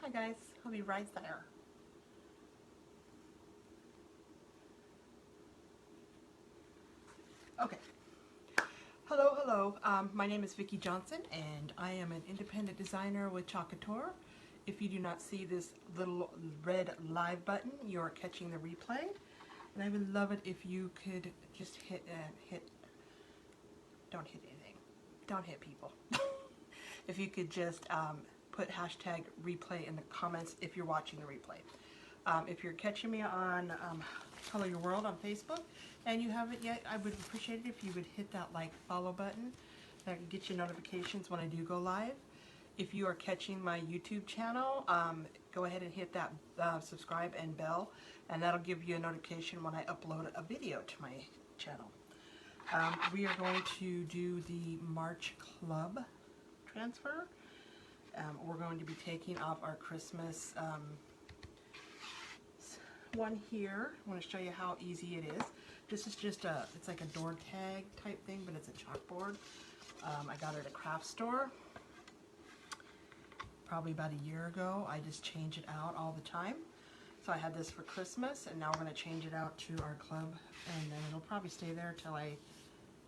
Hi guys, I'll be right there. Okay. Hello. My name is Vicki Johnson, and I am an independent designer with Chalk Couture. If you do not see this little red live button, you're catching the replay. And I would love it if you could just don't hit anything. Don't hit people. If you could just put hashtag replay in the comments if you're watching the replay. If you're catching me on Color Your World on Facebook and you haven't yet, I would appreciate it if you would hit that follow button. That can get you notifications when I do go live. If you are catching my YouTube channel, go ahead and hit that subscribe and bell, and that'll give you a notification when I upload a video to my channel. We are going to do the March Club transfer. We're going to be taking off our Christmas one here. I want to show you how easy it is. This is just it's like a door tag type thing, but it's a chalkboard. I got it at a craft store probably about a year ago. I just change it out all the time. So I had this for Christmas, and now we're going to change it out to our club, and then it'll probably stay there till I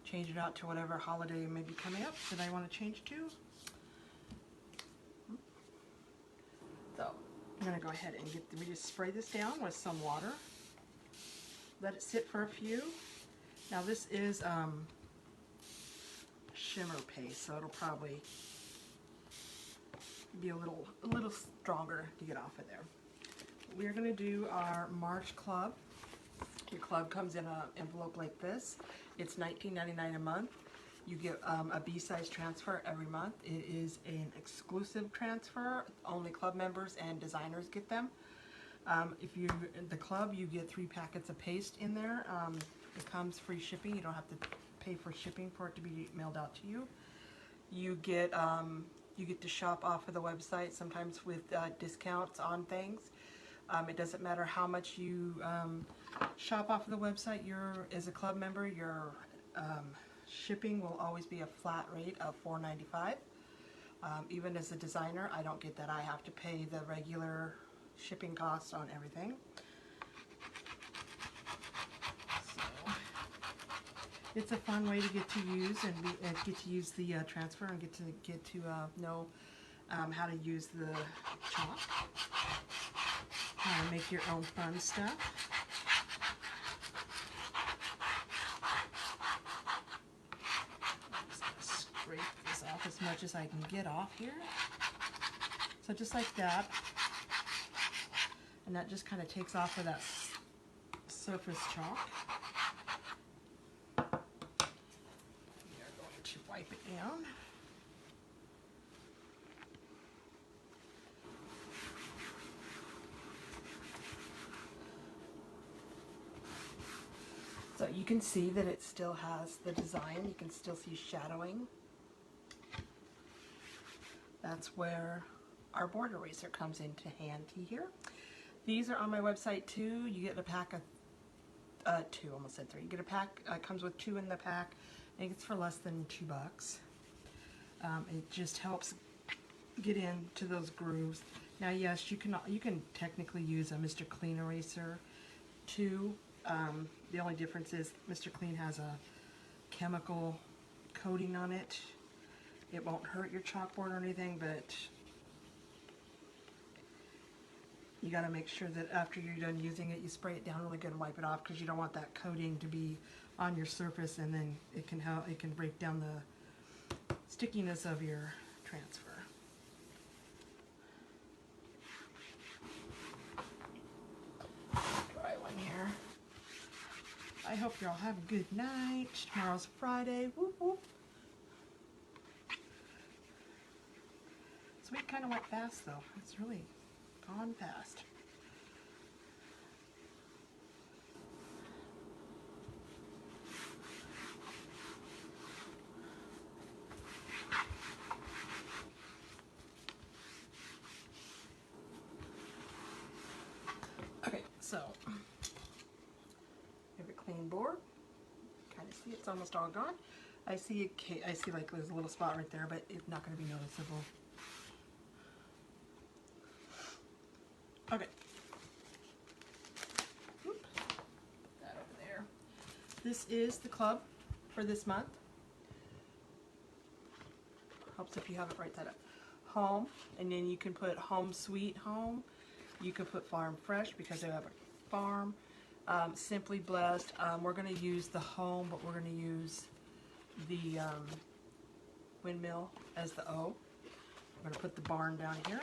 change it out to whatever holiday may be coming up that I want to change to. So I'm going to go ahead and we just spray this down with some water. Let it sit for a few. Now this is shimmer paste, so it'll probably be a little stronger to get off of there. We're going to do our March Club. Your club comes in an envelope like this. It's $19.99 a month. You get a B-size transfer every month. It is an exclusive transfer. Only club members and designers get them. If you're in the club, you get 3 packets of paste in there. It comes free shipping. You don't have to pay for shipping for it to be mailed out to you. You get to shop off of the website, sometimes with discounts on things. It doesn't matter how much you shop off of the website. As a club member, your shipping will always be a flat rate of $4.95. Even as a designer, I don't get that. I have to pay the regular shipping costs on everything. So it's a fun way to get to use and get to use the transfer and get to know how to use the chalk, how to make your own fun stuff. I'm just going to scrape this off as much as I can get off here. So just like that. And that just kind of takes off of that surface chalk. We are going to wipe it down. So you can see that it still has the design. You can still see shadowing. That's where our board eraser comes into handy here. These are on my website too. You get a pack of 2, almost said 3. You get a pack, comes with 2 in the pack. I think it's for less than $2. It just helps get into those grooves. Now yes, you can technically use a Mr. Clean eraser too. The only difference is Mr. Clean has a chemical coating on it. It won't hurt your chalkboard or anything, but you got to make sure that after you're done using it, you spray it down really good and wipe it off, because you don't want that coating to be on your surface, and then it can break down the stickiness of your transfer. Dry one here. I hope you all have a good night. Tomorrow's Friday. Whoop whoop. This week kind of went fast though. It's really gone fast. Okay, so we have a clean board. Kind of see it's almost all gone. I see like there's a little spot right there, but it's not going to be noticeable. this is the club for this month. Helps if you have it right side up. Home, and then you can put home sweet home. You can put farm fresh because they have a farm. Simply blessed. We're going to use the home, but we're going to use the windmill as the O. I'm going to put the barn down here.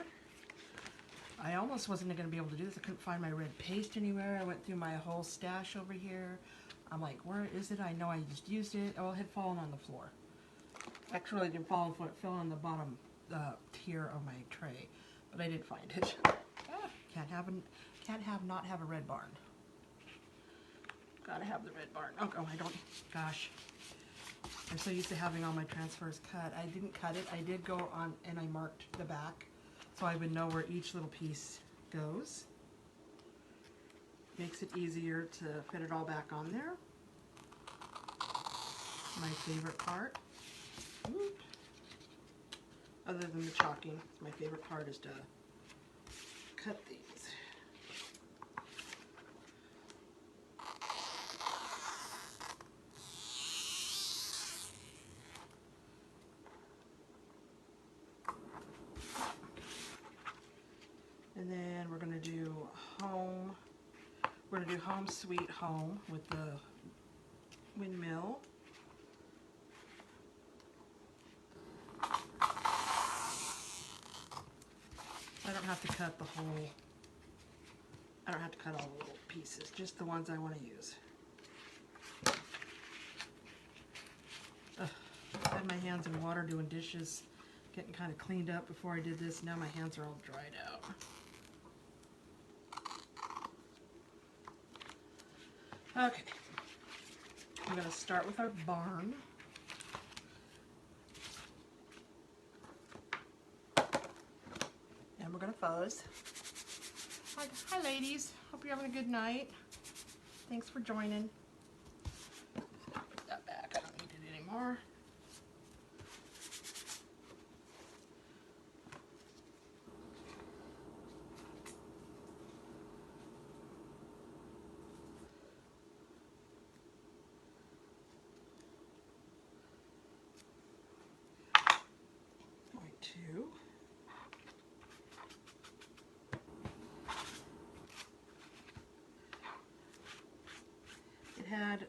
I almost wasn't going to be able to do this. I couldn't find my red paste anywhere. I went through my whole stash over here. I'm like, where is it? I know I just used it. Oh, it had fallen on the floor. Actually, it didn't fall on the floor. It fell on the bottom tier of my tray, but I did find it. Can't not have a red barn. Gotta have the red barn. Oh, I don't. Gosh, I'm so used to having all my transfers cut. I didn't cut it. I did go on and I marked the back, so I would know where each little piece goes. Makes it easier to fit it all back on there. My favorite part. Other than the chalking, my favorite part is to cut these. And then we're going to do home. We're going to do home sweet home with the windmill. I don't have to cut the whole, I don't have to cut all the little pieces, just the ones I want to use. I had my hands in water doing dishes, getting kind of cleaned up before I did this. Now my hands are all dried out. Okay, I'm going to start with our barn. And we're going to fuzz. Hi ladies, hope you're having a good night. Thanks for joining. Put that back, I don't need it anymore. Had,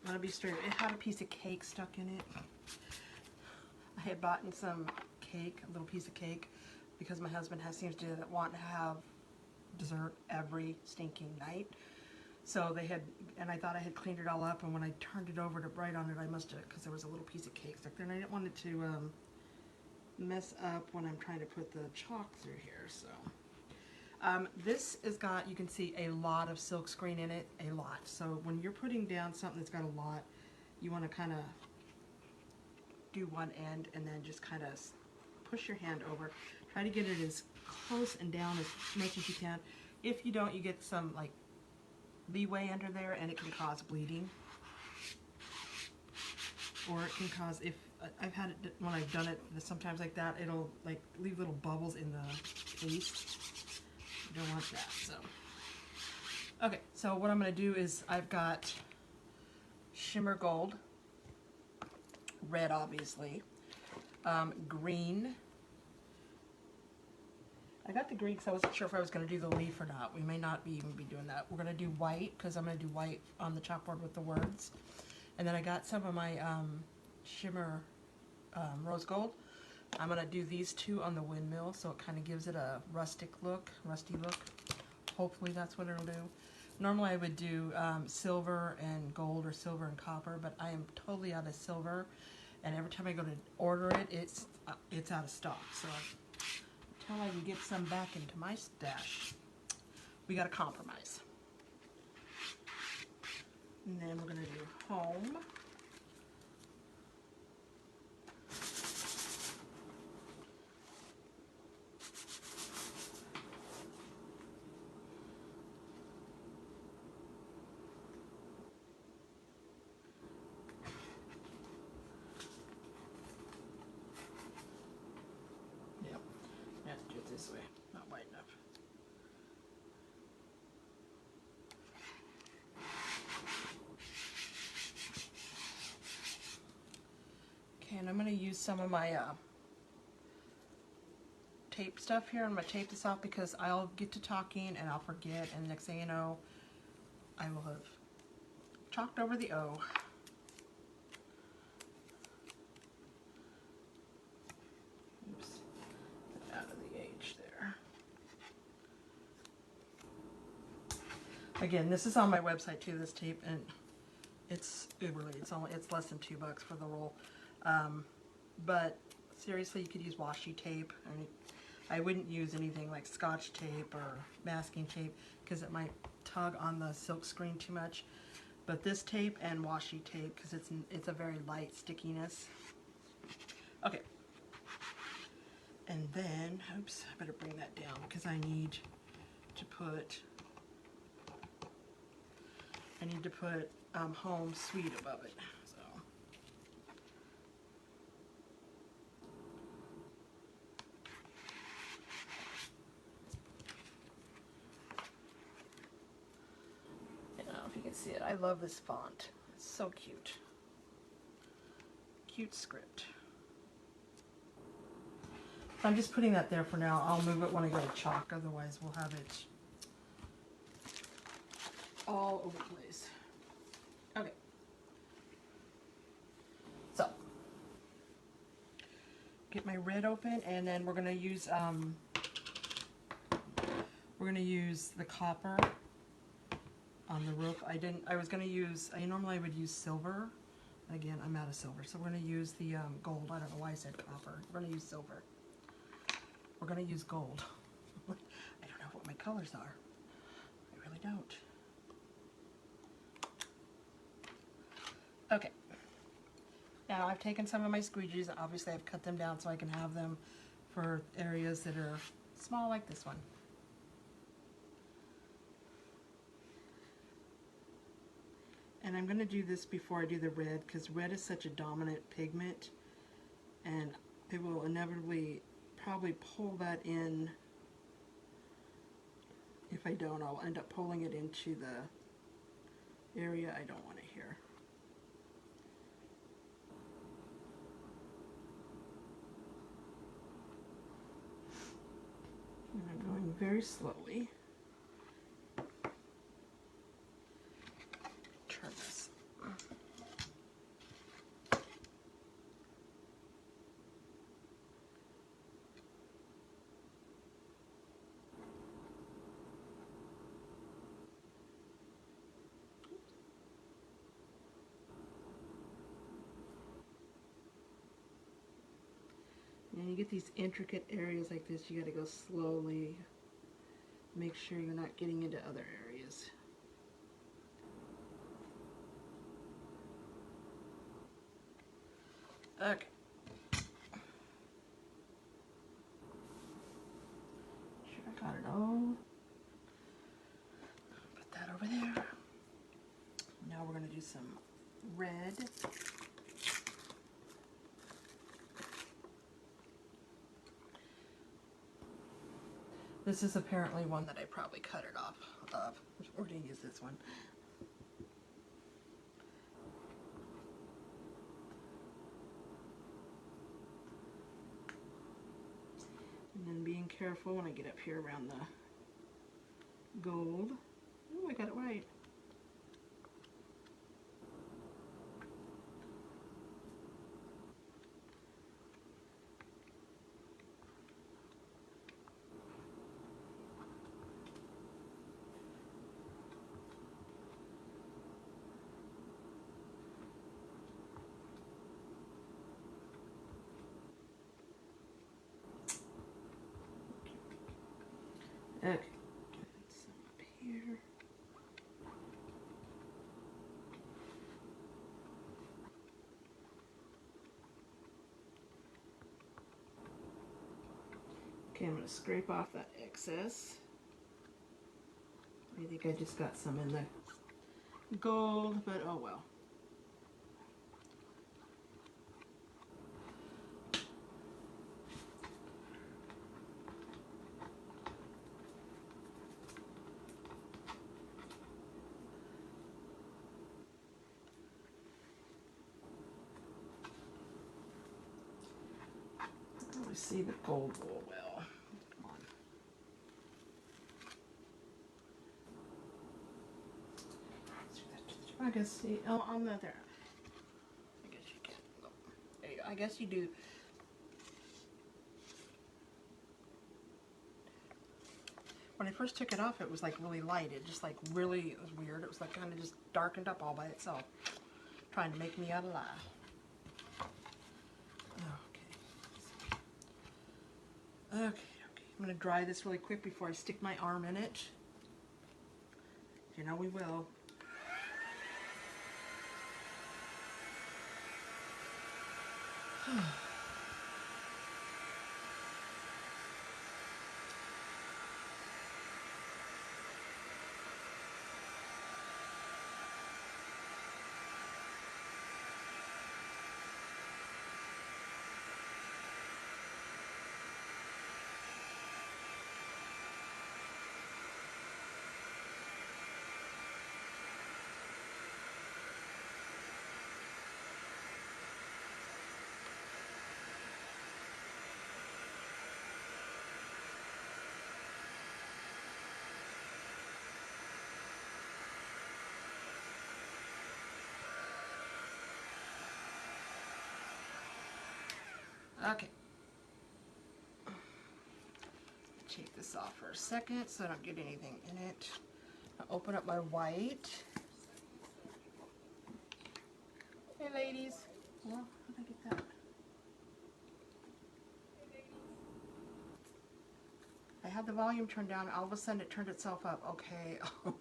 I want to be straight, it had a piece of cake stuck in it. I had bought some cake, a little piece of cake, because my husband seems to want to have dessert every stinking night. So they had, and I thought I had cleaned it all up, and when I turned it over to write on it, I must have, because there was a little piece of cake stuck there, and I didn't want it to mess up when I'm trying to put the chalk through here, so. This has got, you can see, a lot of silk screen in it, a lot. So when you're putting down something that's got a lot, you want to kind of do one end and then just kind of push your hand over. Try to get it as close and down as much as you can. If you don't, you get some like leeway under there and it can cause bleeding. Or it can cause, if I've had it when I've done it sometimes like that, it'll like leave little bubbles in the paste. Don't want that, so. Okay, so what I'm going to do is I've got shimmer gold, red obviously, green. I got the green because I wasn't sure if I was going to do the leaf or not. We may not even be doing that. We're going to do white because I'm going to do white on the chalkboard with the words. And then I got some of my shimmer rose gold. I'm going to do these two on the windmill, so it kind of gives it a rusty look. Hopefully that's what it'll do. Normally I would do silver and gold or silver and copper, but I am totally out of silver, and every time I go to order it, it's out of stock. So until I can get some back into my stash, we got to compromise. And then we're going to do home. This way, not wide enough. And I'm going to use some of my tape stuff here. I'm going to tape this off because I'll get to talking and I'll forget, and the next thing you know, I will have chalked over the O. Oops, out of the H there. Again, this is on my website too, this tape, and it's uberly. It's less than $2 for the roll. But seriously, you could use washi tape. I mean, I wouldn't use anything like Scotch tape or masking tape because it might tug on the silk screen too much. But this tape and washi tape, because it's a very light stickiness. Okay. And then, oops, I better bring that down because I need to put Home Sweet above it. So. I don't know if you can see it. I love this font. It's so cute. Cute script. So I'm just putting that there for now. I'll move it when I go to chalk, otherwise we'll have it all over the place. Okay. So, get my red open, and then we're gonna use the copper on the roof. I normally would use silver. Again, I'm out of silver, so we're gonna use the gold. I don't know why I said copper. We're gonna use silver. We're gonna use gold. I don't know what my colors are. I really don't. Okay. Now I've taken some of my squeegees. Obviously I've cut them down so I can have them for areas that are small like this one. And I'm going to do this before I do the red because red is such a dominant pigment, and it will inevitably probably pull that in. If I don't, I'll end up pulling it into the area I don't want to hear. And I'm going very slowly. Turn this. And you get these intricate areas like this, you got to go slowly. Make sure you're not getting into other areas. Okay. Sure I got it all. Put that over there. Now we're going to do some red. This is apparently one that I probably cut it off of. We're going to use this one. And then being careful when I get up here around the gold. Oh, I got it right. Okay, get some up here. Okay, I'm going to scrape off that excess. I think I just got some in the gold, but oh well. see the gold wool well. Come on. I guess see. Oh, I'm not there. I guess you can. Oh, there you go. I guess you do. When I first took it off, it was like really light. It just like really, it was weird. It was like kind of just darkened up all by itself, trying to make me out alive. Okay. Okay. I'm gonna dry this really quick before I stick my arm in it. You know we will. Okay. Take this off for a second so I don't get anything in it. I'll open up my white. Hey ladies. Well, how did I get that? I had the volume turned down, all of a sudden it turned itself up. Okay. I'm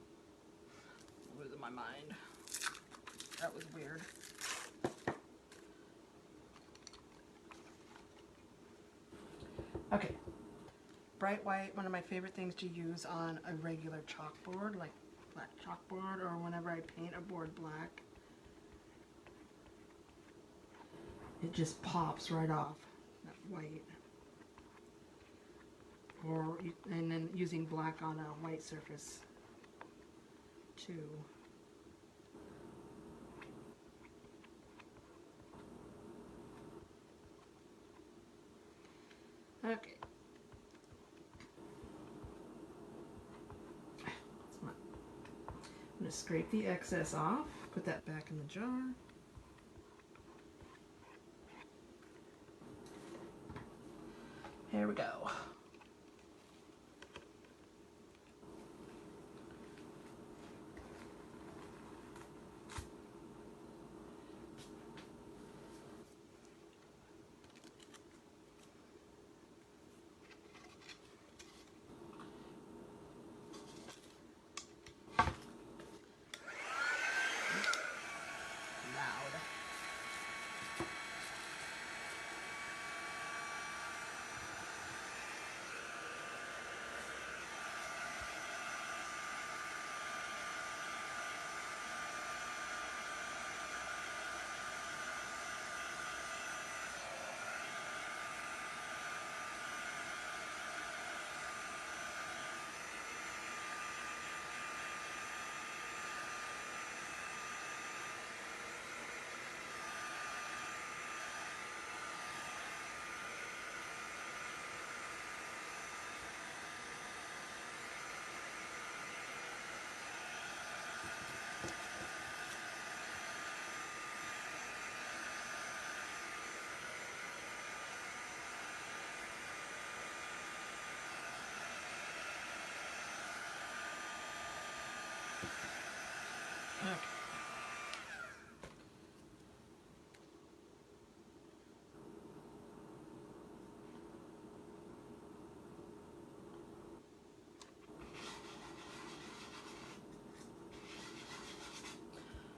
losing my mind. That was weird. Okay. Bright white, one of my favorite things to use on a regular chalkboard, like black chalkboard, or whenever I paint a board black. It just pops right off, that white. And then using black on a white surface too. Okay. I'm going to scrape the excess off, put that back in the jar. Here we go.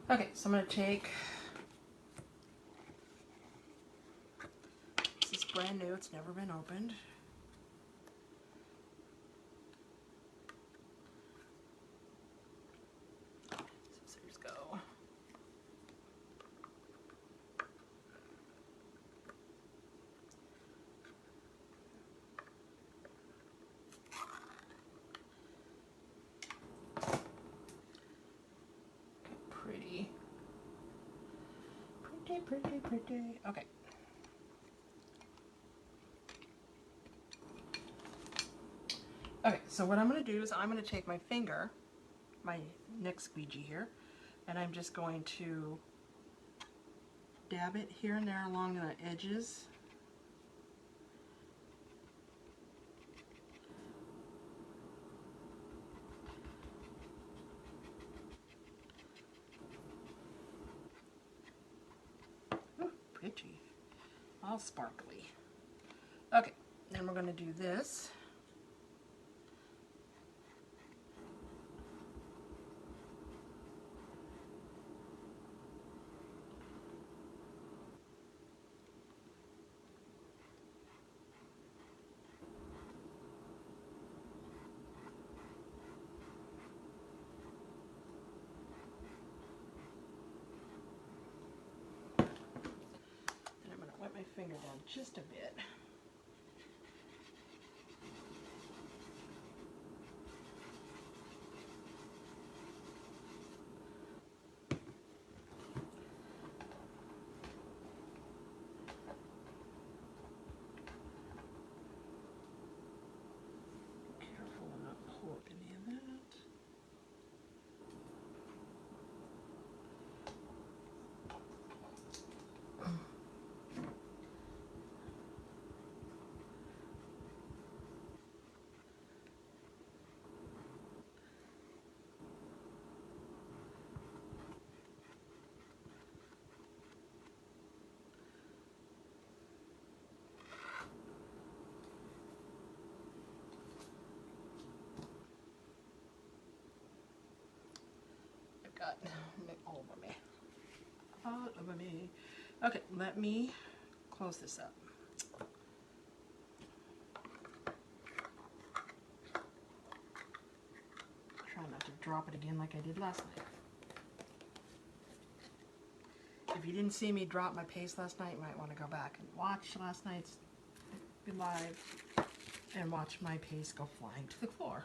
Okay, so I'm going to take, this is brand new, it's never been opened. Scissors go. Pretty. Pretty, pretty, pretty. Okay. Okay, so what I'm going to do is I'm going to take my finger, my neck squeegee here, and I'm just going to dab it here and there along the edges. Ooh, pretty. All sparkly. Okay, then we're going to do this. And I'm going to wet my finger down just a bit. Careful to not pull up any of that. I've got all over me. All over me. Okay, let me close this up. Try not to drop it again like I did last night. If you didn't see me drop my paste last night, you might want to go back and watch last night's live and watch my paste go flying to the floor.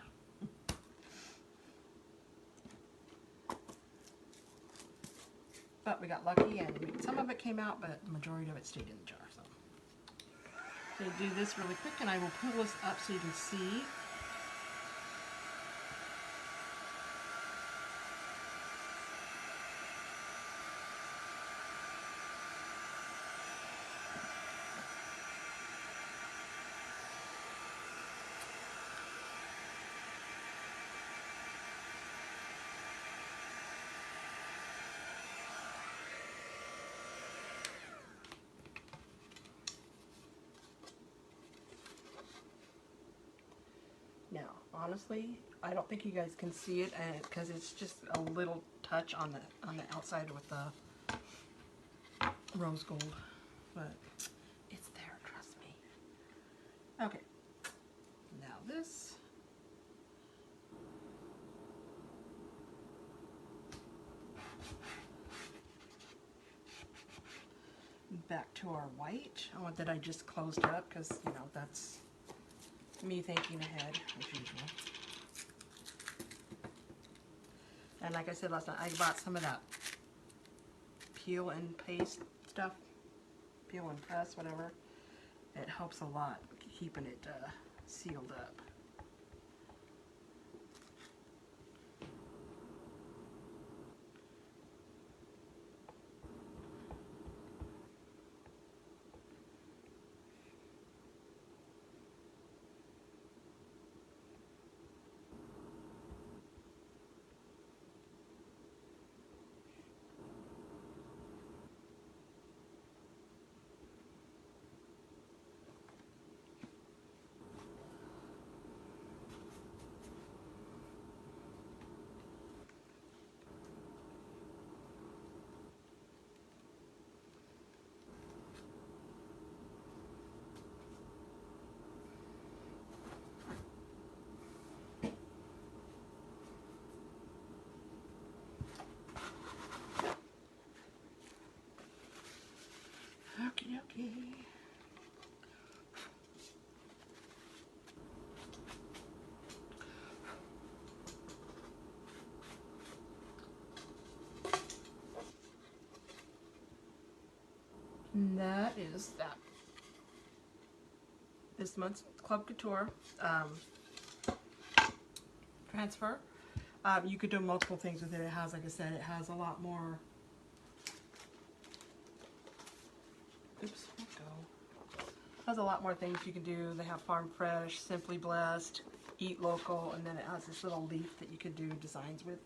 But we got lucky and some of it came out, but the majority of it stayed in the jar. So I'm going to do this really quick and I will pull this up so you can see. Now, honestly, I don't think you guys can see it because it's just a little touch on the outside with the rose gold, but it's there, trust me. Okay, now this. Back to our white, that I just closed up because, you know, that's me thinking ahead, as usual. And like I said last night, I bought some of that peel and paste stuff, peel and press, whatever. It helps a lot keeping it sealed up. Okie dokie. And that is that. This month's Club Couture. transfer. You could do multiple things with it. It has, like I said, it has a lot more. Oops, let go. Has a lot more things you can do. They have Farm Fresh, Simply Blessed, Eat Local, and then it has this little leaf that you could do designs with.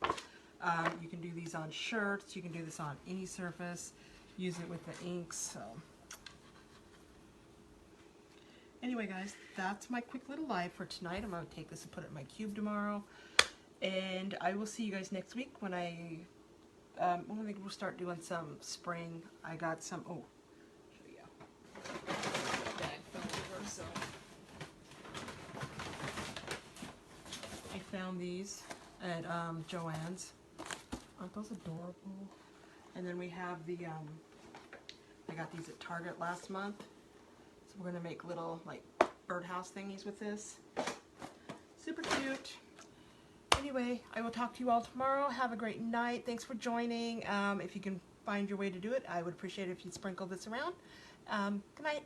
You can do these on shirts. You can do this on any surface. Use it with the inks. So. Anyway, guys, that's my quick little live for tonight. I'm going to take this and put it in my cube tomorrow. And I will see you guys next week when I think we'll start doing some spring. I got some, oh, show you. Bag fell over, so. I found these at Joann's. Aren't those adorable? And then we have the, I got these at Target last month. So we're going to make little, like, birdhouse thingies with this. Super cute. Anyway, I will talk to you all tomorrow. Have a great night. Thanks for joining. If you can find your way to do it, I would appreciate it if you'd sprinkle this around. Good night.